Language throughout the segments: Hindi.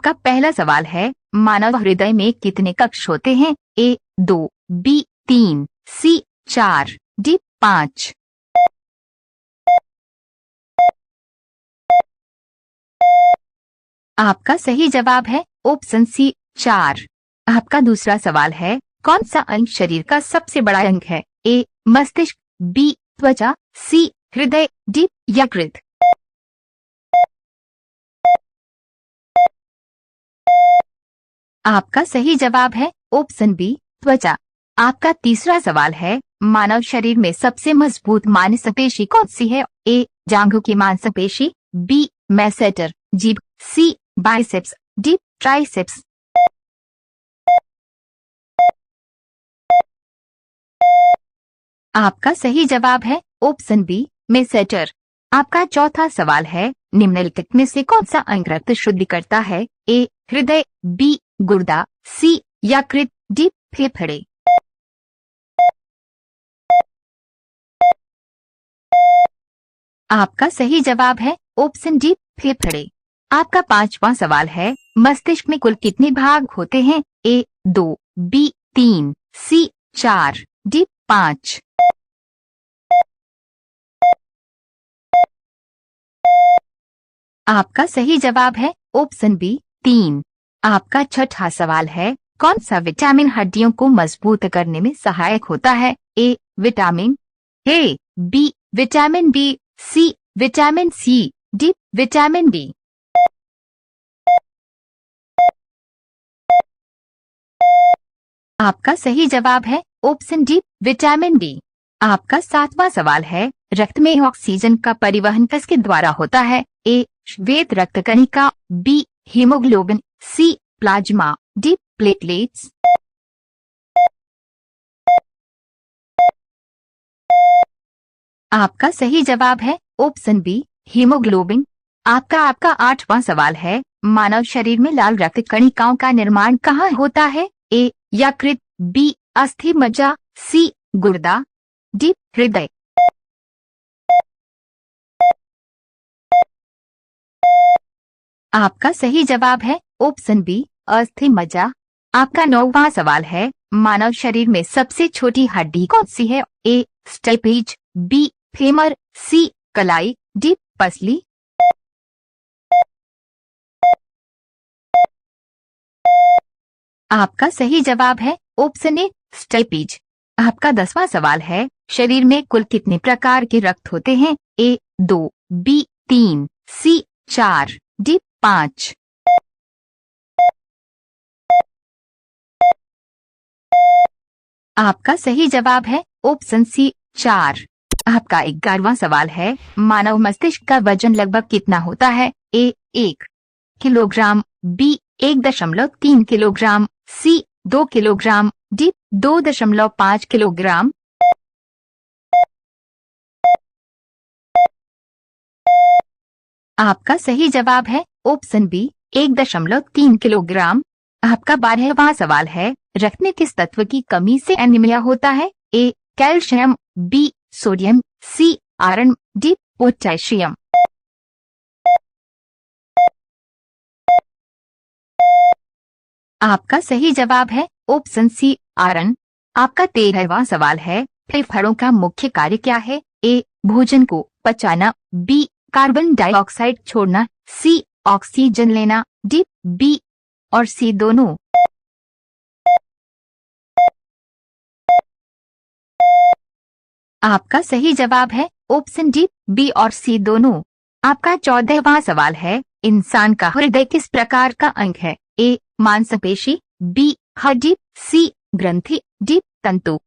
आपका पहला सवाल है, मानव हृदय में कितने कक्ष होते हैं? ए 2, बी 3, सी 4, डी 5। आपका सही जवाब है ऑप्शन सी 4। आपका दूसरा सवाल है, कौन सा अंग शरीर का सबसे बड़ा अंग है? ए मस्तिष्क, बी त्वचा, सी हृदय, डी यकृत। आपका सही जवाब है ऑप्शन बी त्वचा। आपका तीसरा सवाल है, मानव शरीर में सबसे मजबूत मांसपेशी कौन सी है? ए जांघों की मांसपेशी, बी मैसेटर, जीभ, सी बाइसेप्स, डी ट्राइसेप्स। आपका सही जवाब है ऑप्शन बी मैसेटर। आपका चौथा सवाल है, निम्नलिखित में से कौन सा अंग रक्त शुद्ध करता है? ए हृदय, बी गुर्दा, सी यकृत, डी फेफड़े। आपका सही जवाब है ऑप्शन डी फेफड़े। आपका पांचवा सवाल है, मस्तिष्क में कुल कितने भाग होते हैं? ए 2, बी 3, सी 4, डी 5। आपका सही जवाब है ऑप्शन बी 3। आपका छठा सवाल है, कौन सा विटामिन हड्डियों को मजबूत करने में सहायक होता है? A vitamin A, B vitamin B, C vitamin C, D vitamin D. आपका सही जवाब है ऑप्शन डी विटामिन डी। आपका सातवां सवाल है, रक्त में ऑक्सीजन का परिवहन किसके द्वारा होता है? ए श्वेत रक्त कणिका, बी हीमोग्लोबिन, सी प्लाज्मा, डी प्लेटलेट्स। आपका सही जवाब है ऑप्शन बी हीमोग्लोबिन। आपका आठवां सवाल है, मानव शरीर में लाल रक्त कणिकाओं का निर्माण कहाँ होता है? ए यकृत, बी अस्थि मज्जा, सी गुर्दा, डी हृदय। आपका सही जवाब है ऑप्शन बी अस्थि मज्जा। आपका नौवां सवाल है, मानव शरीर में सबसे छोटी हड्डी कौन सी है? ए स्टेपेज, बी फेमर, सी कलाई, डी पसली। आपका सही जवाब है ऑप्शन ए स्टेपेज। आपका 10वां सवाल है, शरीर में कुल कितने प्रकार के रक्त होते हैं? ए 2, बी 3, सी 4, डी 5। आपका सही जवाब है ऑप्शन सी 4। आपका 11वां सवाल है, मानव मस्तिष्क का वजन लगभग कितना होता है? ए 1 किलोग्राम, बी 1.3 किलोग्राम, सी 2 किलोग्राम, डी 2.5 किलोग्राम। आपका सही जवाब है ऑप्शन बी 1.3 किलोग्राम। आपका 12वां सवाल है, रक्त में किस तत्व की कमी से एनीमिया होता है? A calcium, B sodium, C iron, D potassium. आपका सही जवाब है ऑप्शन सी आयरन। आपका 13वां सवाल है, फेफड़ों का मुख्य कार्य क्या है? ए भोजन को पचाना, बी कार्बन डाइऑक्साइड छोड़ना, सी ऑक्सीजन लेना, डी बी और सी दोनों। आपका सही जवाब है ऑप्शन डी बी और सी दोनों। आपका 14वां सवाल है, इंसान का हृदय किस प्रकार का अंग है? ए मांसपेशी, बी हड्डी, सी ग्रंथि, डी तंतु।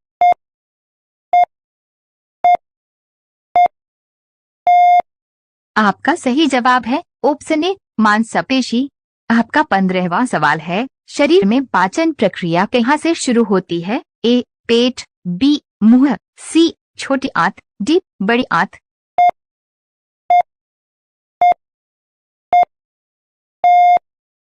आपका सही जवाब है ऑप्शन ए मांसपेशी। आपका 15वां सवाल है, शरीर में पाचन प्रक्रिया कहाँ से शुरू होती है? ए पेट, बी मुंह, सी छोटी आंत, डी बड़ी आंत।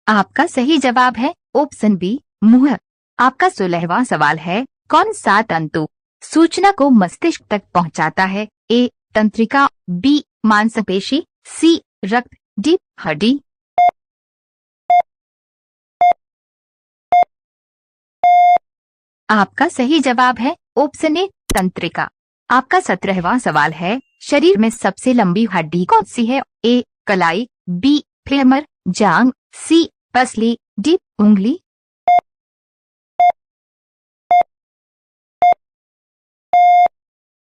आपका सही जवाब है ऑप्शन बी मुंह। आपका 16वां सवाल है, कौन सा तंतु सूचना को मस्तिष्क तक पहुंचाता है? ए तंत्रिका, बी मांसपेशी, सी रक्त, डी हड्डी। आपका सही जवाब है ऑप्शन ए तंत्रिका। आपका 17वां सवाल है, शरीर में सबसे लंबी हड्डी कौन सी है? ए कलाई, बी फेमर, जांग, सी पसली, डी उंगली।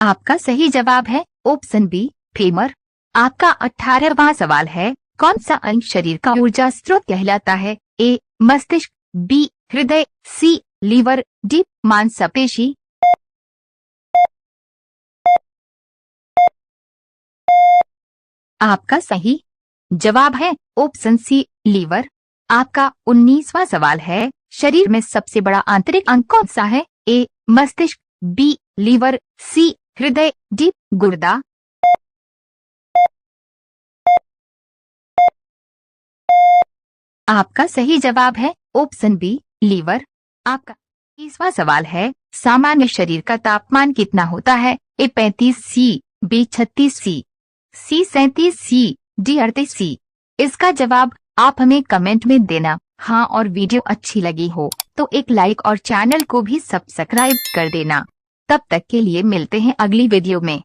आपका सही जवाब है ऑप्शन बी फेमर। आपका 18वां सवाल है, कौन सा अंग शरीर का ऊर्जा स्रोत कहलाता है? ए मस्तिष्क, बी हृदय, सी लीवर, डी मांसपेशी। आपका सही जवाब है ऑप्शन सी लीवर। आपका 19वां सवाल है, शरीर में सबसे बड़ा आंतरिक अंग कौन सा है? ए मस्तिष्क, बी लीवर, सी हृदय, डी गुर्दा। आपका सही जवाब है ऑप्शन बी लीवर। आपका 20वां सवाल है, सामान्य शरीर का तापमान कितना होता है? ए 35 सी, बी 36 सी, सी 37 सी, डी 38 सी। इसका जवाब आप हमें कमेंट में देना। हाँ, और वीडियो अच्छी लगी हो तो एक लाइक और चैनल को भी सब्सक्राइब कर देना। तब तक के लिए मिलते हैं अगली वीडियो में।